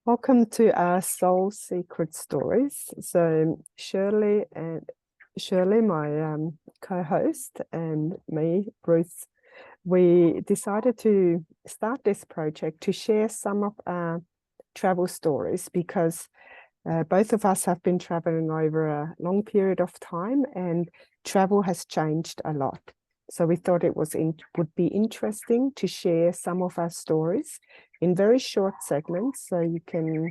Welcome to our Soul Secret Stories. So Shirley, my co-host, and me, Bruce, we decided to start this project to share some of our travel stories because both of us have been traveling over a long period of time, and travel has changed a lot. So we thought it would be interesting to share some of our stories in very short segments, so you can,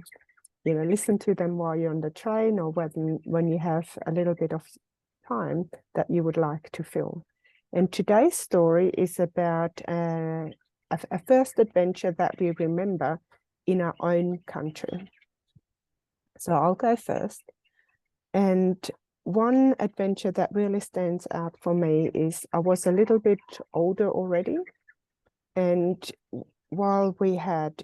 listen to them while you're on the train or when you have a little bit of time that you would like to fill. And today's story is about a first adventure that we remember in our own country. So I'll go first. And one adventure that really stands out for me is I was a little bit older already. And while we had,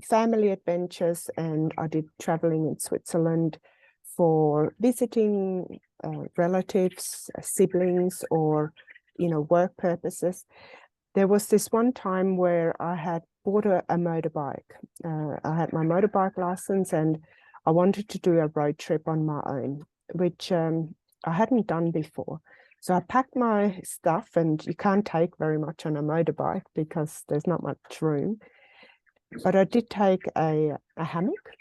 family adventures, and I did traveling in Switzerland for visiting relatives, siblings, or, work purposes, there was this one time where I had bought a motorbike. I had my motorbike license and I wanted to do a road trip on my own, which I hadn't done before. So I packed my stuff, and you can't take very much on a motorbike because there's not much room. But I did take a hammock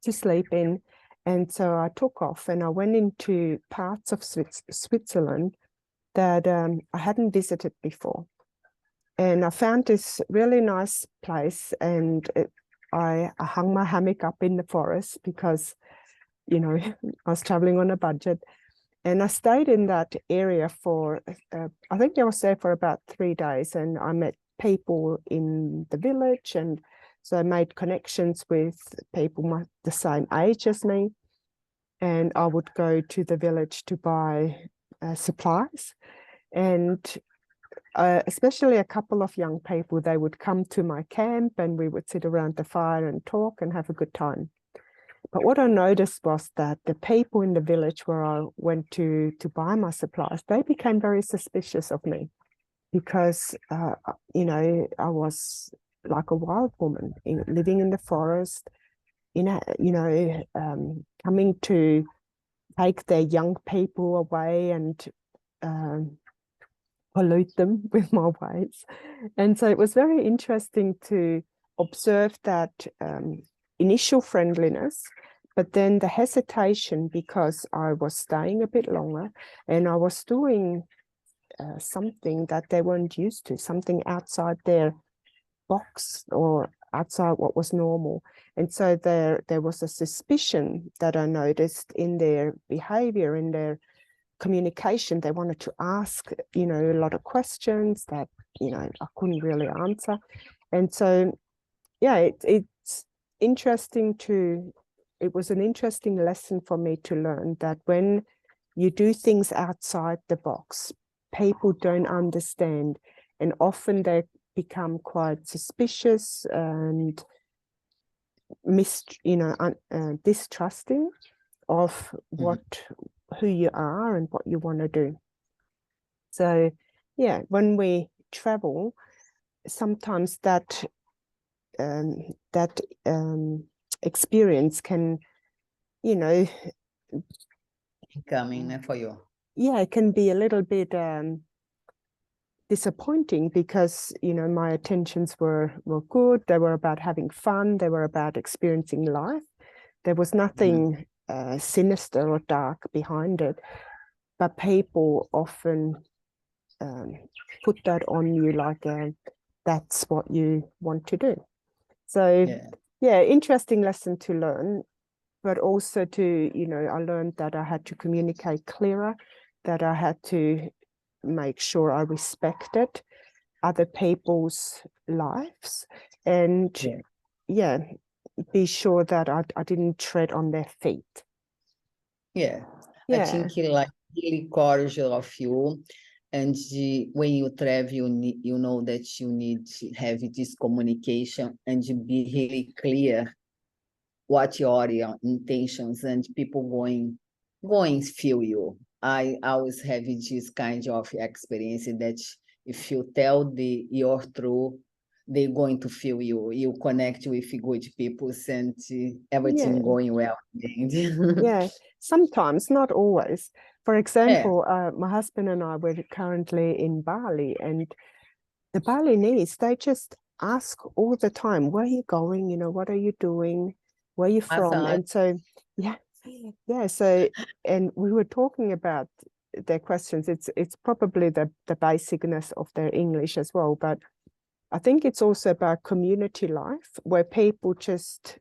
to sleep in. And so I took off and I went into parts of Switzerland that I hadn't visited before. And I found this really nice place, and I hung my hammock up in the forest because, I was traveling on a budget. And I stayed in that area for, I think I was there for about 3 days, and I met people in the village. And so I made connections with people the same age as me. And I would go to the village to buy supplies. And especially a couple of young people, they would come to my camp and we would sit around the fire and talk and have a good time. But what I noticed was that the people in the village where I went to buy my supplies, they became very suspicious of me because, I was like a wild woman living in the forest, coming to take their young people away and pollute them with my ways. And so it was very interesting to observe that initial friendliness, but then the hesitation because I was staying a bit longer and I was doing something that they weren't used to, something outside their box or outside what was normal. And so there was a suspicion that I noticed in their behavior, in their communication. They wanted to ask, a lot of questions that, I couldn't really answer. And so, yeah, it's interesting it was an interesting lesson for me to learn that when you do things outside the box, people don't understand, and often they become quite suspicious and distrusting of who you are and what you want to do. So, yeah, when we travel, sometimes that experience can, coming for you. Yeah, it can be a little bit disappointing because, my intentions were good. They were about having fun. They were about experiencing life. There was nothing sinister or dark behind it. But people often put that on you like that's what you want to do. So, yeah, interesting lesson to learn, but also to, I learned that I had to communicate clearer, that I had to make sure I respected other people's lives and, be sure that I didn't tread on their feet. I think like really cordial of you. And when you travel, you know that you need to have this communication and be really clear what your intentions, and people going feel you. I always have this kind of experience that if you tell your truth, they're going to feel you. You connect with good people and everything going well. Yeah, sometimes, not always. For example, my husband and I were currently in Bali, and the Balinese, they just ask all the time, where are you going? You know, what are you doing? Where are you from? And so, so, and we were talking about their questions. It's probably the basicness of their English as well, but I think it's also about community life, where people just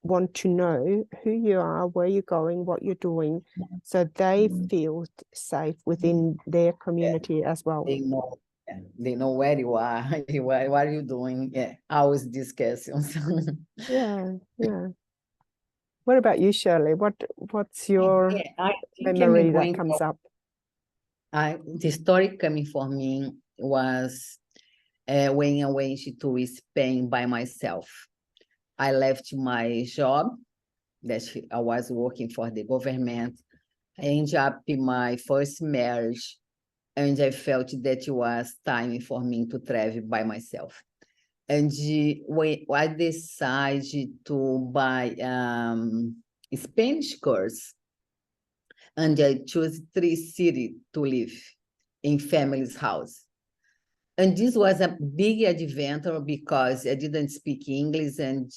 want to know who you are, where you're going, what you're doing, so they feel safe within their community as well. They know where you are, what are you doing? Yeah, always discussions. Yeah. What about you, Shirley? What's your memory that comes up? The story coming for me was when I went to Spain by myself. I left my job that I was working for the government. I ended up in my first marriage, and I felt that it was time for me to travel by myself. And when I decided to buy a Spanish course, and I chose 3 cities to live in family's house. And this was a big adventure because I didn't speak English, and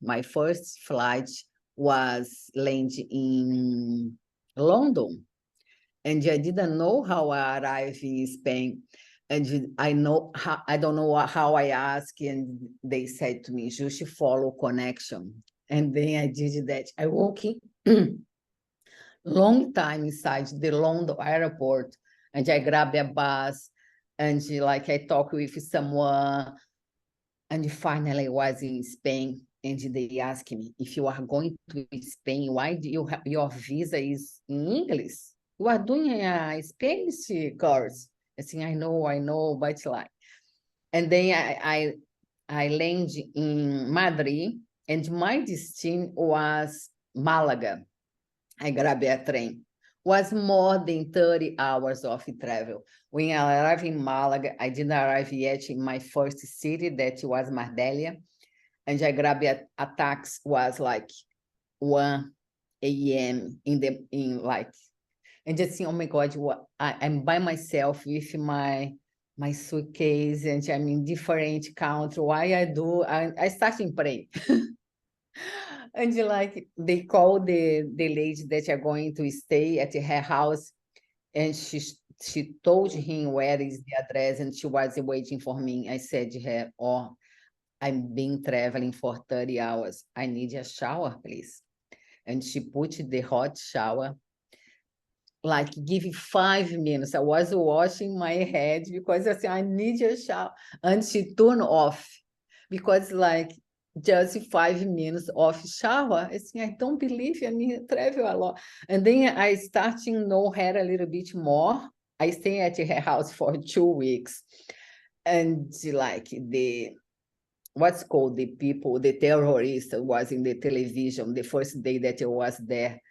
my first flight was landing in London, and I didn't know how I arrived in Spain. And I don't know how I asked, and they said to me, just follow connection. And then I did that. I walked in long time inside the London airport, and I grabbed a bus, and I talked with someone, and finally I was in Spain, and they asked me, if you are going to Spain, why do you have your visa is in English? You are doing a Spanish course. I said, I know, but and then I landed in Madrid, and my destination was Malaga. I grabbed a train. Was more than 30 hours of travel. When I arrived in Malaga, I didn't arrive yet in my first city, that was Marbella. And I grabbed a taxi, was 1 a.m. And just saying, oh my God, I'm by myself with my suitcase, and I'm in different country. Why I started praying. And they call the lady that are going to stay at her house, and she told him where is the address, and she was waiting for me. I said to her, oh, I've been traveling for 30 hours. I need a shower, please. And she put the hot shower, give it 5 minutes. I was washing my head because I said, I need a shower. And she turned off because just 5 minutes of shower. I don't believe I travel a lot. And then I started to know her a little bit more. I stayed at her house for 2 weeks. And what's called the people, the terrorist was in the television the first day that I was there.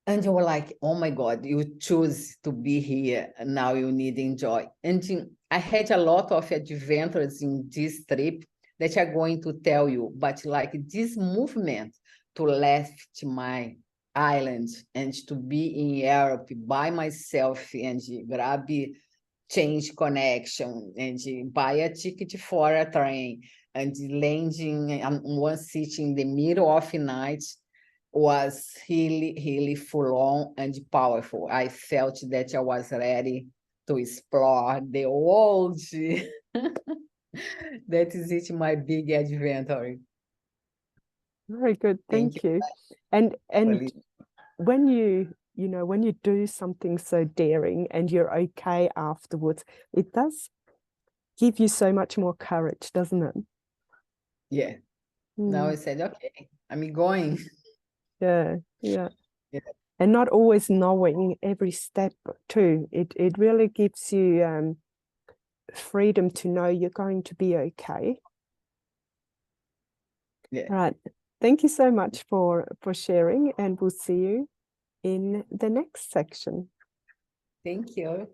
And you were like, oh my God, you choose to be here. Now you need to enjoy. And I had a lot of adventures in this trip that I'm going to tell you. But this movement to left my island and to be in Europe by myself and grab change connection and buy a ticket for a train and landing on one seat in the middle of the night was really, really full on and powerful. I felt that I was ready to explore the world. That is it, my big adventure. Very good, thank you. And when when you do something so daring and you're okay afterwards, it does give you so much more courage, doesn't it? Yeah. Now I said, okay, I'm going. Yeah. And not always knowing every step too. It really gives you freedom to know you're going to be okay. Yeah. Right. Thank you so much for sharing, and we'll see you in the next section. Thank you.